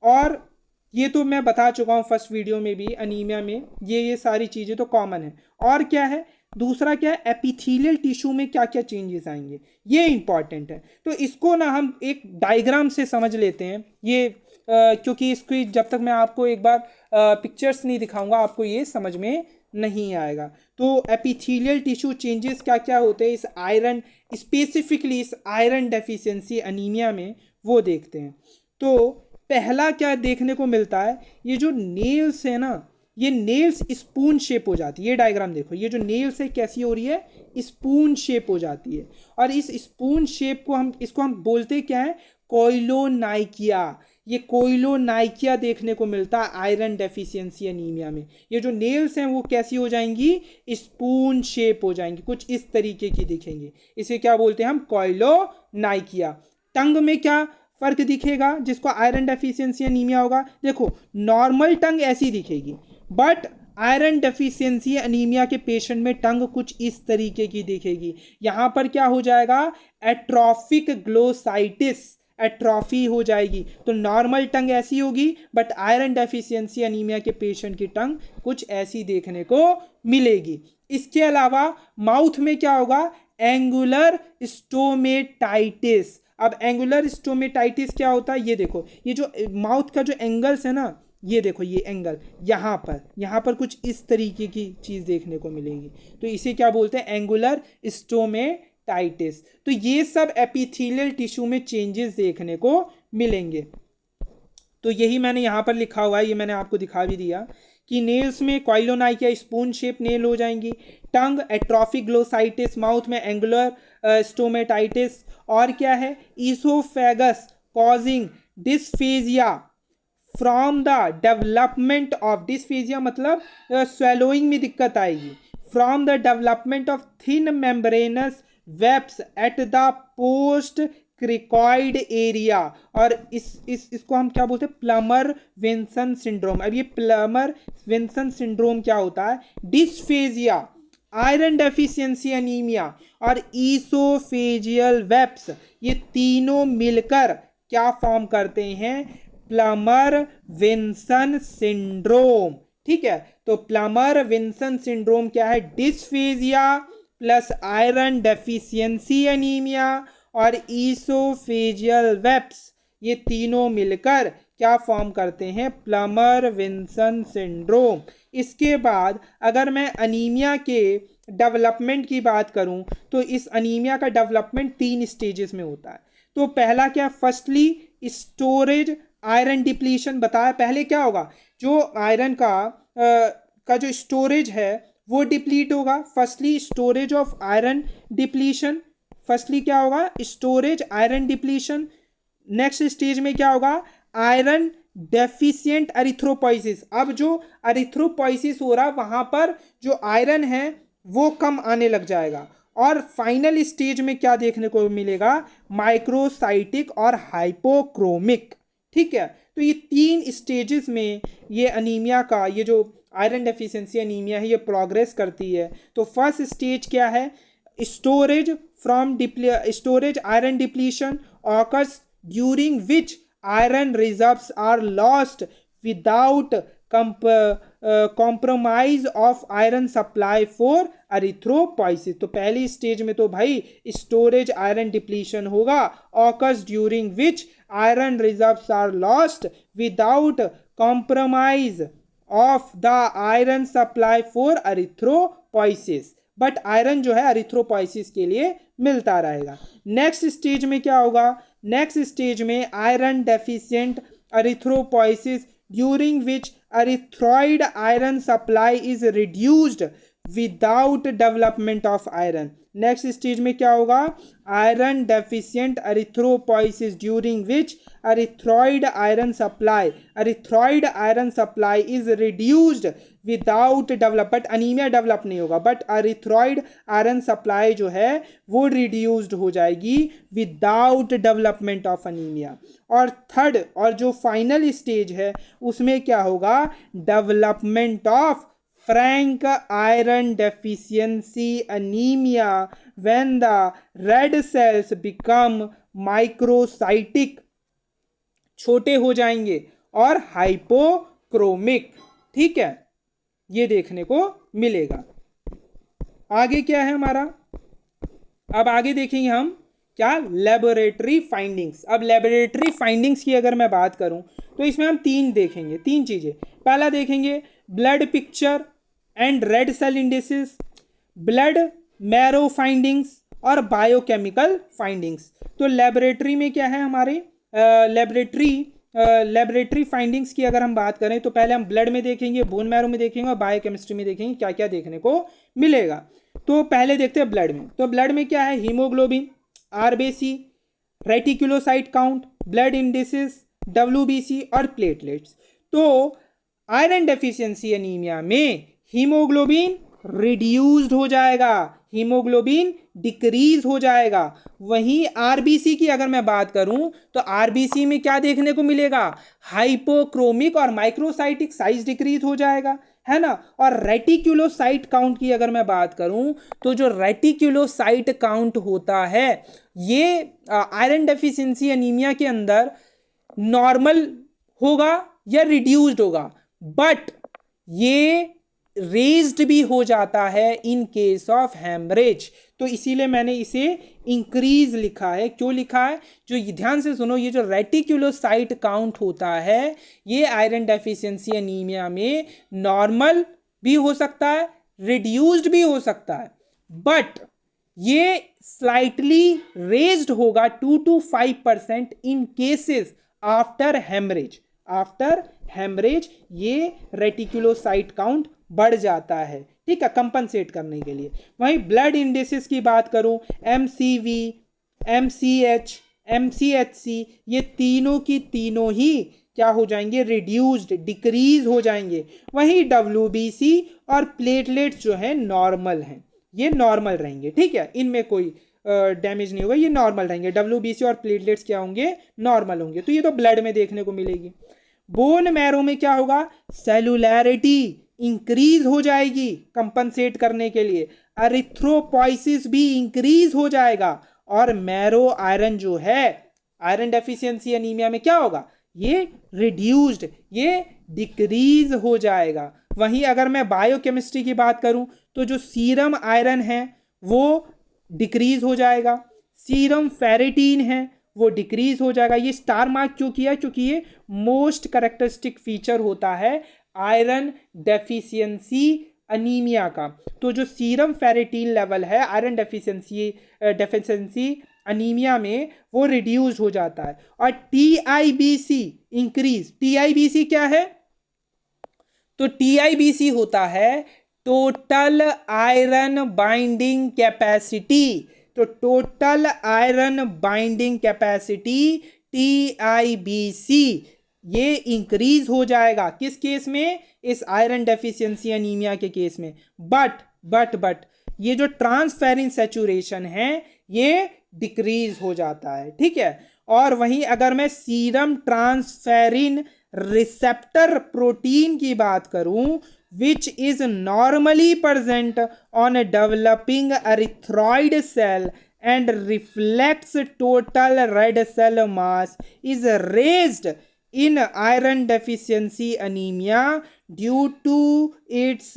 और ये तो मैं बता चुका हूँ फर्स्ट वीडियो में भी, अनीमिया में ये सारी चीज़ें तो कॉमन है। और क्या है, दूसरा क्या है, एपिथेलियल टिश्यू में क्या क्या चेंजेस आएंगे, ये इंपॉर्टेंट है। तो इसको ना हम एक डायग्राम से समझ लेते हैं, ये क्योंकि इसकी जब तक मैं आपको एक बार पिक्चर्स नहीं दिखाऊंगा आपको ये समझ में नहीं आएगा। तो एपिथेलियल टिश्यू चेंजेस क्या क्या होते हैं इस आयरन, स्पेसिफिकली इस आयरन डेफिशिएंसी अनीमिया में, वो देखते हैं। तो पहला क्या देखने को मिलता है, ये जो नेल्स है ना, ये नेल्स स्पून शेप हो जाती है। ये डायग्राम देखो, ये जो नेल्स है कैसी हो रही है, स्पून शेप हो जाती है। और इस स्पून शेप को इसको हम बोलते क्या है, कोइलोनाइकिया। ये कोइलोनाइकिया देखने को मिलता है आयरन डेफिशिएंसी एनीमिया में। ये जो नेल्स हैं वो कैसी हो जाएंगी, स्पून शेप हो जाएंगी, कुछ इस तरीके की दिखेंगी। इसे क्या बोलते हैं हम, कोइलोनाइकिया। टंग में क्या फर्क दिखेगा जिसको आयरन डेफिशिएंसी एनीमिया होगा, देखो नॉर्मल टंग ऐसी दिखेगी, बट आयरन डेफिशिएंसी एनीमिया के पेशेंट में टंग कुछ इस तरीके की दिखेगी। यहाँ पर क्या हो जाएगा, एट्रोफिक ग्लोसाइटिस, एट्रॉफी हो जाएगी। तो नॉर्मल टंग ऐसी होगी, बट आयरन डेफिशिएंसी एनीमिया के पेशेंट की टंग कुछ ऐसी देखने को मिलेगी। इसके अलावा माउथ में क्या होगा, एंगुलर स्टोमेटाइटिस। अब एंगुलर स्टोमेटाइटिस क्या होता है, ये देखो, ये जो माउथ का जो एंगल्स है ना, ये देखो ये एंगल, यहाँ पर कुछ इस तरीके की चीज़ देखने को मिलेगी। तो इसे क्या बोलते हैं, एंगुलर स्टोमेटाइटिस। तो ये सब एपिथेलियल टिश्यू में चेंजेस देखने को मिलेंगे। तो यही मैंने यहाँ पर लिखा हुआ है, ये मैंने आपको दिखा भी दिया कि नेल्स में कोइलोनाइकिया स्पून शेप नेल हो जाएंगी, टंग एट्रोफिक ग्लोसाइटिस, माउथ में एंगुलर स्टोमेटाइटिस, और क्या है, oesophagus causing dysphagia from the development of, dysphagia मतलब स्वेलोइंग में दिक्कत आएगी, from the development of thin membranous webs at the post cricoid area. और इसको हम क्या बोलते हैं, प्लमर विंसन सिंड्रोम। अब ये प्लमर विंसन सिंड्रोम क्या होता है, डिस्फेजिया, आयरन डेफिशिएंसी एनीमिया और ईसोफेजियल वेब्स, ये तीनों मिलकर क्या फॉर्म करते हैं, प्लमर विंसन सिंड्रोम। ठीक है, तो प्लमर विंसन सिंड्रोम क्या है, dysphagia plus iron deficiency anaemia और ईसोफेजियल वेब्स, ये तीनों मिलकर क्या फॉर्म करते हैं, प्लमर विंसन सिंड्रोम। इसके बाद अगर मैं अनीमिया के डेवलपमेंट की बात करूं तो इस अनीमिया का डेवलपमेंट 3 स्टेजेस में होता है। तो पहला क्या, फर्स्टली स्टोरेज आयरन डिप्लीशन बताया। पहले क्या होगा, जो आयरन का जो स्टोरेज है वो डिप्लीट होगा। Firstly storage of iron depletion, firstly क्या होगा, storage iron depletion. Next stage में क्या होगा, आयरन डेफिशिएंट एरिथ्रोपोइसिस। अब जो एरिथ्रोपोइसिस हो रहा वहां पर जो आयरन है वो कम आने लग जाएगा। और फाइनल स्टेज में क्या देखने को मिलेगा, माइक्रोसाइटिक और हाइपोक्रोमिक। ठीक है, तो ये 3 स्टेजेस में ये अनीमिया का, ये जो आयरन डेफिशिएंसी अनीमिया है ये प्रोग्रेस करती है। तो फर्स्ट स्टेज क्या है, storage storage iron depletion occurs during which iron reserves are lost without compromise of iron supply for erythropoiesis। तो पहली स्टेज में तो भाई स्टोरेज आयरन डिप्लीशन होगा, occurs during which iron reserves are lost without compromise of the iron supply for erythropoiesis। But iron जो है एरिथ्रोपोइसिस के लिए मिलता रहेगा। नेक्स्ट स्टेज में क्या होगा, नेक्स्ट स्टेज में iron deficient erythropoiesis during which एरिथ्रॉइड iron supply is reduced without development of iron. Next stage में क्या होगा, iron deficient erythropoiesis during which एरिथ्रॉइड iron supply is reduced without develop, but anaemia develop नहीं होगा, बट एरिथ्रॉइड आयरन सप्लाई जो है वो रिड्यूस्ड हो जाएगी विदाउट डेवलपमेंट ऑफ अनीमिया। और थर्ड और जो फाइनल स्टेज है उसमें क्या होगा, development of frank iron deficiency anemia when the red cells become microcytic, छोटे हो जाएंगे, और हाइपोक्रोमिक। ठीक है, ये देखने को मिलेगा। आगे क्या है हमारा, अब आगे देखेंगे हम क्या, लेबोरेटरी फाइंडिंग्स। अब लेबोरेटरी फाइंडिंग्स की अगर मैं बात करूं तो इसमें हम 3 देखेंगे, 3 चीजें। पहला देखेंगे blood picture and red cell indices, blood marrow findings और बायोकेमिकल फाइंडिंग्स। तो लेबोरेटरी में क्या है हमारे, लेबोरेटरी फाइंडिंग्स की अगर हम बात करें तो पहले हम ब्लड में देखेंगे, बोन मैरो में देखेंगे और बायोकेमिस्ट्री में देखेंगे क्या क्या देखने को मिलेगा। तो पहले देखते हैं ब्लड में। तो ब्लड में क्या है, haemoglobin, RBC, reticulocyte count, blood indices, WBC और प्लेटलेट्स। तो आयरन डेफिशिएंसी एनीमिया में हीमोग्लोबिन रिड्यूस्ड हो जाएगा, हीमोग्लोबिन डिक्रीज हो जाएगा। वहीं आरबीसी की अगर मैं बात करूं तो आरबीसी में क्या देखने को मिलेगा, हाइपोक्रोमिक और माइक्रोसाइटिक साइज डिक्रीज हो जाएगा, है ना। और रेटिकुलोसाइट काउंट की अगर मैं बात करूं तो जो रेटिकुलोसाइट काउंट होता है ये आयरन डेफिशिएंसी एनीमिया के अंदर नॉर्मल होगा या रिड्यूस्ड होगा, बट ये रेज्ड भी हो जाता है इन केस ऑफ हैमरेज। तो इसीलिए मैंने इसे इंक्रीज लिखा है। क्यों लिखा है, जो ध्यान से सुनो, ये जो रेटिकुलोसाइट काउंट होता है ये आयरन डेफिशिएंसी एनीमिया में नॉर्मल भी हो सकता है, रिड्यूस्ड भी हो सकता है, बट ये स्लाइटली रेज्ड होगा 2 to 5% in cases after haemorrhage. After haemorrhage ये रेटिकुलोसाइट काउंट बढ़ जाता है, ठीक है, कंपनसेट करने के लिए। वहीं ब्लड इंडिसेस की बात करूं, एमसीवी, MCH, MCHC, ये तीनों की तीनों ही क्या हो जाएंगे, रिड्यूस्ड, डिक्रीज हो जाएंगे। वहीं WBC और प्लेटलेट्स जो है नॉर्मल हैं, ये नॉर्मल रहेंगे, ठीक है, इनमें कोई डैमेज नहीं होगा, ये नॉर्मल रहेंगे। WBC और प्लेटलेट्स क्या होंगे, नॉर्मल होंगे। तो ये तो ब्लड में देखने को मिलेगी। बोन मैरो में क्या होगा, सेलुलैरिटी इंक्रीज हो जाएगी कंपनसेट करने के लिए, अरिथ्रोपोइसिस भी इंक्रीज हो जाएगा, और मैरो आयरन जो है, आयरन डेफिशिएंसी एनीमिया में क्या होगा, ये रिड्यूस्ड, ये डिक्रीज हो जाएगा। वहीं अगर मैं बायोकेमिस्ट्री की बात करूं तो जो सीरम आयरन है वो डिक्रीज हो जाएगा, सीरम फेरेटीन है वो डिक्रीज हो जाएगा। ये स्टार मार्क क्यों किया, क्योंकि ये मोस्ट कैरेक्टरिस्टिक फीचर होता है आयरन डेफिशिएंसी अनीमिया का। तो जो सीरम फेरेटीन लेवल है आयरन डेफिशिएंसी अनीमिया में, वो रिड्यूस हो जाता है। और TIBC इंक्रीज, TIBC क्या है, तो TIBC होता है टोटल आयरन बाइंडिंग कैपेसिटी। तो total iron binding capacity TIBC ये इंक्रीज हो जाएगा, किस केस में, इस आयरन डेफिशिएंसी अनीमिया के केस में। बट ये जो ट्रांसफेरिन सैचुरेशन है ये डिक्रीज हो जाता है, ठीक है। और वहीं अगर मैं सीरम ट्रांसफेरिन रिसेप्टर प्रोटीन की बात करूं, which is normally present on developing erythroid cell and reflects total red cell mass, is raised in iron deficiency anemia due to its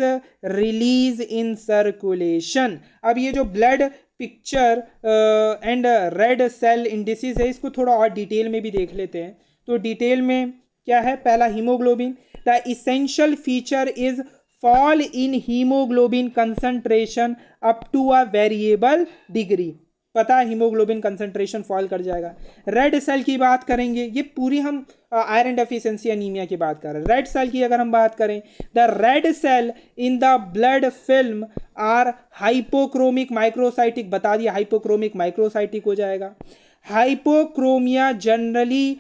release in circulation। अब ये जो blood picture and red cell indices है, इसको थोड़ा और डिटेल में भी देख लेते हैं। तो डिटेल में क्या है, पहला haemoglobin, the essential feature is fall in haemoglobin concentration up to a variable degree. पता है हीमोग्लोबिन कंसंट्रेशन फॉल कर जाएगा। रेड सेल की बात करेंगे, ये पूरी हम आयरन डेफिशिएंसी अनीमिया की बात कर रहे हैं। रेड सेल की अगर हम बात करें, the red cell in the blood film are hypochromic microcytic, बता दिया हाइपोक्रोमिक माइक्रोसाइटिक हो जाएगा। हाइपोक्रोमिया जनरली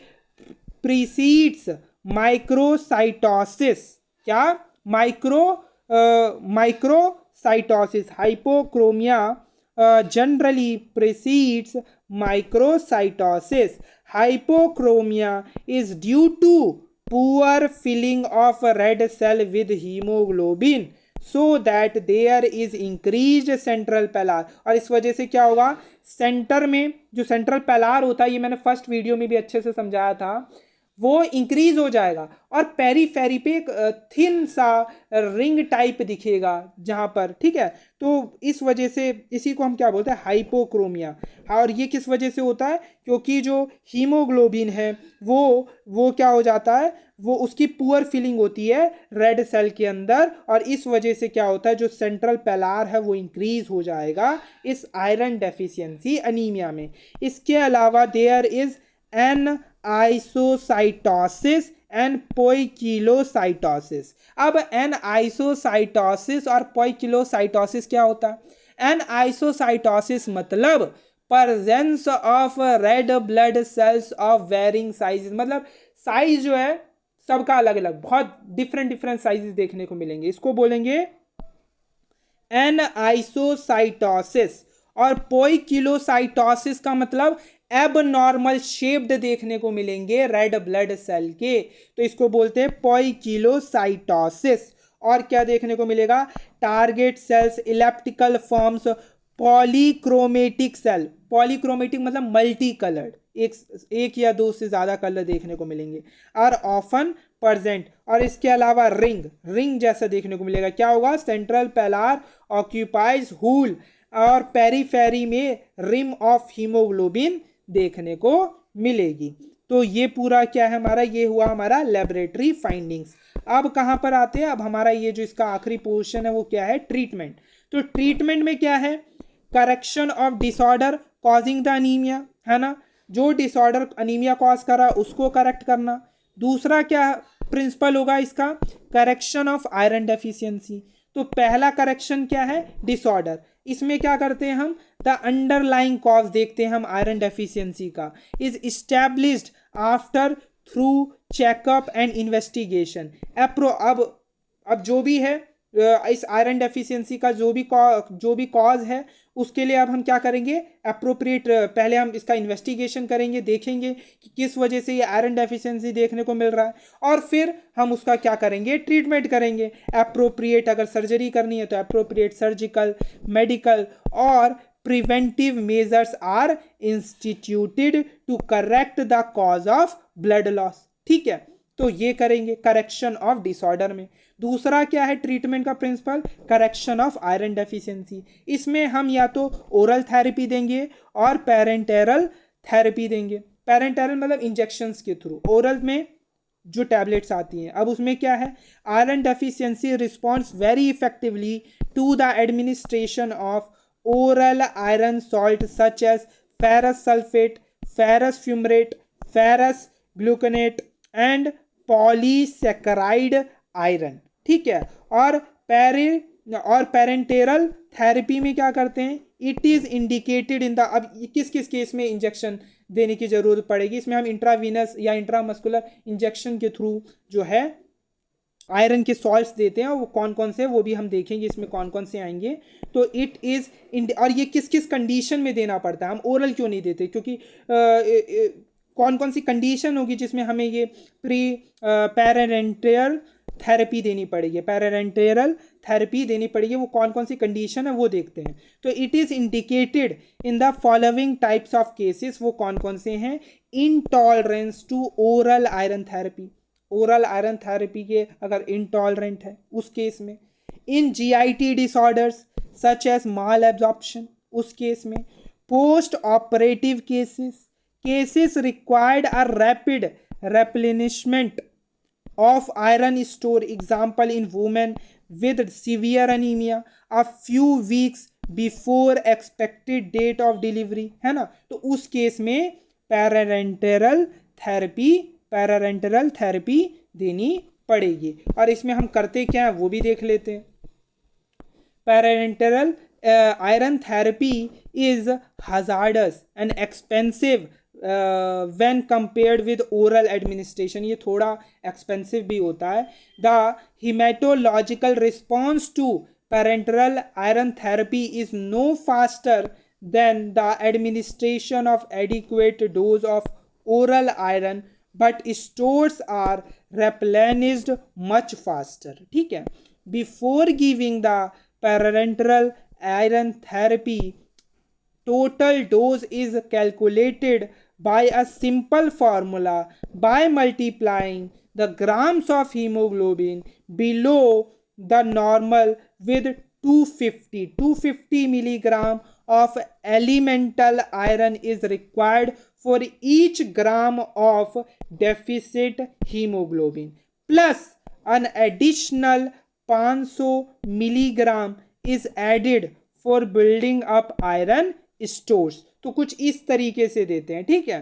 प्रीसीड्स माइक्रोसाइटोसिस, क्या, microcytosis, hypochromia generally precedes microcytosis. Hypochromia is due to poor filling of red cell with hemoglobin so that there is increased central pellar। और इस वजह से क्या होगा, सेंटर में जो सेंट्रल पेलार होता है, ये मैंने फर्स्ट वीडियो में भी अच्छे से समझाया था, वो इंक्रीज हो जाएगा और पेरीफेरी पे एक थिन सा रिंग टाइप दिखेगा जहां पर, ठीक है। तो इस वजह से इसी को हम क्या बोलते हैं, हाइपोक्रोमिया। और ये किस वजह से होता है, क्योंकि जो हीमोग्लोबिन है वो क्या हो जाता है, वो उसकी पुअर फिलिंग होती है रेड सेल के अंदर, और इस वजह से क्या होता है, जो सेंट्रल पेलार है वो इंक्रीज हो जाएगा इस आयरन डेफिशिएंसी अनीमिया में। इसके अलावा there is anisocytosis and poikilocytosis. अब एन आइसोसाइटोसिस और पोइकिलोसाइटोसिस क्या होता है, एन आइसोसाइटोसिस मतलब presence of red blood cells of varying size, मतलब साइज जो है सबका अलग अलग, बहुत डिफरेंट साइजेस देखने को मिलेंगे, इसको बोलेंगे एन आइसोसाइटोसिस। और पोइकिलोसाइटोसिस का मतलब एबनॉर्मल शेप्ड देखने को मिलेंगे रेड ब्लड सेल के, तो इसको बोलते हैं पोइकिलोसाइटोसिस। और क्या देखने को मिलेगा, target cells elliptical forms, polychromatic cell, polychromatic मतलब मल्टी कलर्ड, एक या दो से ज्यादा कलर देखने को मिलेंगे, आर ऑफन प्रेजेंट। और इसके अलावा रिंग जैसा देखने को मिलेगा, क्या होगा, सेंट्रल पेलार ऑक्यूपाइज हुल, और पेरीफेरी में रिम ऑफ हीमोग्लोबिन देखने को मिलेगी। तो ये पूरा क्या है हमारा, ये हुआ हमारा लेबोरेटरी फाइंडिंग्स। अब कहाँ पर आते हैं, अब हमारा ये जो इसका आखिरी पोर्शन है वो क्या है, ट्रीटमेंट। तो ट्रीटमेंट में क्या है, correction of disorder causing the anaemia, है ना, जो डिसऑर्डर अनीमिया कॉज कर रहा है उसको करेक्ट करना। दूसरा क्या प्रिंसिपल होगा इसका, करेक्शन ऑफ आयरन डेफिशिएंसी। तो पहला करेक्शन क्या है, डिसऑर्डर, इसमें क्या करते हैं हम, द अंडरलाइंग कॉज देखते हैं हम आयरन डेफिशिएंसी का, is established after through checkup and investigation. अब जो भी है इस आयरन डेफिशिएंसी का जो भी कॉज है, उसके लिए अब हम क्या करेंगे, अप्रोप्रिएट पहले हम इसका इन्वेस्टिगेशन करेंगे, देखेंगे कि किस वजह से ये आयरन डेफिशिएंसी देखने को मिल रहा है, और फिर हम उसका क्या करेंगे, ट्रीटमेंट करेंगे। अप्रोप्रिएट अगर सर्जरी करनी है तो अप्रोप्रिएट सर्जिकल, मेडिकल और preventive measures are instituted to correct the cause of blood loss. ठीक है, तो ये करेंगे करेक्शन ऑफ डिसऑर्डर में। दूसरा क्या है ट्रीटमेंट का principle, correction of iron deficiency. इसमें हम या तो ओरल थेरेपी देंगे और पेरेंटेरल थेरेपी देंगे। पेरेंटेरल मतलब इंजेक्शंस के थ्रू, ओरल में जो टैबलेट्स आती हैं। अब उसमें क्या है, iron deficiency responds very effectively to the administration of oral iron salt such as ferrous sulphate, ferrous fumarate, ferrous gluconate and polysaccharide iron. ठीक है, और पेरेंटेरल थेरेपी में क्या करते हैं, it is indicated in the, अब किस किस केस में इंजेक्शन देने की जरूरत पड़ेगी, इसमें हम इंट्रावीनस या इंट्रामस्कुलर इंजेक्शन के थ्रू जो है आयरन के सॉल्ट्स देते हैं, वो कौन कौन से, वो भी हम देखेंगे इसमें कौन कौन से आएंगे। तो इट इज और ये किस किस कंडीशन में देना पड़ता है, हम ओरल क्यों नहीं देते, क्योंकि कौन कौन सी कंडीशन होगी जिसमें हमें ये पेरेंटेरल थेरेपी देनी पड़ेगी, पेरेंटेरल थेरेपी देनी पड़ेगी, वो कौन कौन सी कंडीशन है वो देखते हैं। तो it is indicated in the following types of cases, वो कौन कौन से हैं, intolerance to oral iron therapy, oral iron therapy के अगर इंटॉलरेंट है उस केस में, in GIT disorders such as malabsorption उस केस में, post operative cases required a rapid replenishment of iron store, example in women with severe anemia a few weeks before expected date of delivery, है ना। तो उस केस में पेरेंटेरल थेरेपी देनी पड़ेगी। और इसमें हम करते क्या है वो भी देख लेते हैं। पेरेंटेरल iron therapy is hazardous and expensive when compared with oral administration, ये थोड़ा expensive भी होता है। The hematological response to parenteral iron therapy is no faster than the administration of adequate dose of oral iron, but stores are replenished much faster। ठीक है, before giving the parenteral iron therapy, total dose is calculated by a simple formula by multiplying the grams of hemoglobin below the normal with 250 milligram of elemental iron is required for each gram of deficit hemoglobin, plus an additional 500 milligram is added for building up iron stores। तो कुछ इस तरीके से देते हैं। ठीक है,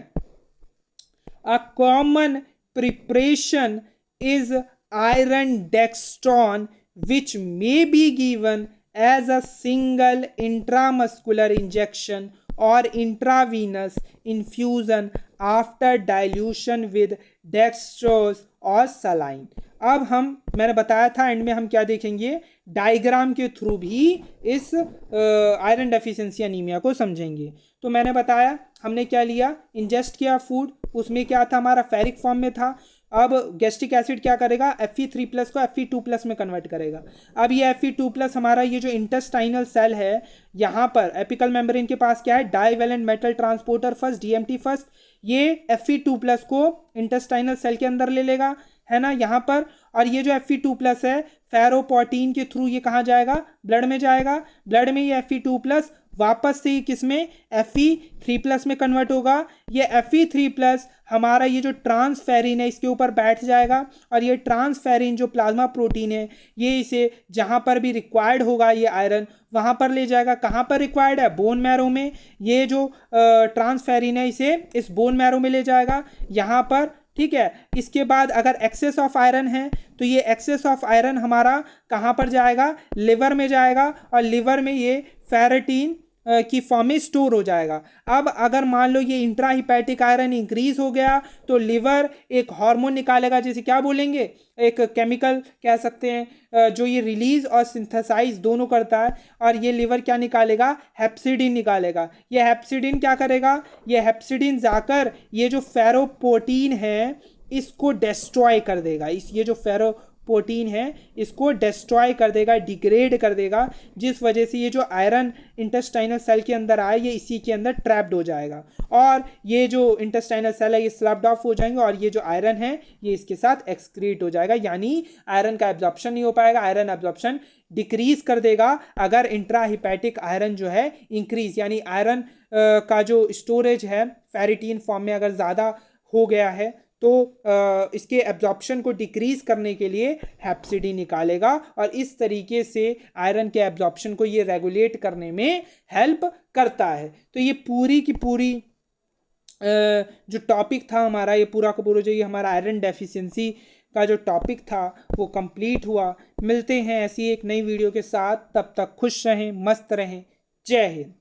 a common preparation is iron dextran which may be given as a single intramuscular injection और intravenous infusion after dilution with dextrose और सलाइन। अब मैंने बताया था एंड में हम क्या देखेंगे, डायग्राम के थ्रू भी इस आयरन डेफिशिएंसी एनीमिया को समझेंगे। तो मैंने बताया हमने क्या लिया, इंजेस्ट किया फूड, उसमें क्या था हमारा फेरिक फॉर्म में था। अब गैस्ट्रिक एसिड क्या करेगा, Fe3+ को Fe2+ में कन्वर्ट करेगा। अब ये Fe2+ हमारा ये जो इंटेस्टाइनल सेल है, यहाँ पर एपिकल मेम्ब्रेन के पास क्या है, divalent metal transporter first DMT first, ये Fe2+ को इंटेस्टाइनल सेल के अंदर ले लेगा, है ना, यहाँ पर। और ये जो Fe2+ है फेरोपोटीन के थ्रू ये कहाँ जाएगा, ब्लड में जाएगा। ब्लड में ये Fe2+ वापस से किस में, Fe3+ में कन्वर्ट होगा। ये Fe3+ हमारा ये जो ट्रांसफेरिन है इसके ऊपर बैठ जाएगा, और ये ट्रांसफेरिन जो प्लाज्मा प्रोटीन है ये इसे जहाँ पर भी रिक्वायर्ड होगा ये आयरन वहाँ पर ले जाएगा। कहाँ पर रिक्वायर्ड है, बोन मैरो में। ये जो ट्रांसफेरिन है इसे इस बोन मैरो में ले जाएगा यहाँ पर। ठीक है, इसके बाद अगर एक्सेस ऑफ आयरन है तो ये एक्सेस ऑफ आयरन हमारा कहाँ पर जाएगा, लिवर में जाएगा, और लिवर में ये फेरेटिन की फॉर्म में स्टोर हो जाएगा। अब अगर मान लो ये इंट्राहिपैटिक आयरन इंक्रीज हो गया तो लिवर एक हार्मोन निकालेगा, जैसे क्या बोलेंगे, एक केमिकल कह सकते हैं, जो ये रिलीज और सिंथेसाइज दोनों करता है। और ये लिवर क्या निकालेगा, हेप्सिडिन निकालेगा। ये हेप्सिडिन क्या करेगा, ये हेप्सिडिन जाकर ये जो फेरोपोटीन है इसको डिस्ट्रॉय कर देगा। ये जो फेरोपोटीन है इसको डिस्ट्रॉय कर देगा, डिग्रेड कर देगा, जिस वजह से ये जो आयरन इंटेस्टाइनल सेल के अंदर आए ये इसी के अंदर ट्रैप्ड हो जाएगा और ये जो इंटेस्टाइनल सेल है ये स्लब्ड ऑफ हो जाएंगे और ये जो आयरन है ये इसके साथ एक्सक्रीट हो जाएगा, यानी आयरन का एब्जॉर्प्शन नहीं हो पाएगा। आयरन एब्जॉर्प्शन डिक्रीज कर देगा अगर इंट्राहिपैटिक आयरन जो है इंक्रीज, यानी आयरन का जो स्टोरेज है फेरिटीन फॉर्म में अगर ज़्यादा हो गया है तो इसके एब्जॉर्प्शन को डिक्रीज करने के लिए हेप्सिडिन निकालेगा और इस तरीके से आयरन के एब्जॉर्प्शन को ये रेगुलेट करने में हेल्प करता है। तो ये पूरी की पूरी जो टॉपिक था हमारा, ये पूरा का पूरा जो ये हमारा आयरन डेफिशिएंसी का जो टॉपिक था वो कंप्लीट हुआ। मिलते हैं ऐसी एक नई वीडियो के साथ, तब तक खुश रहें, मस्त रहें। जय हिंद।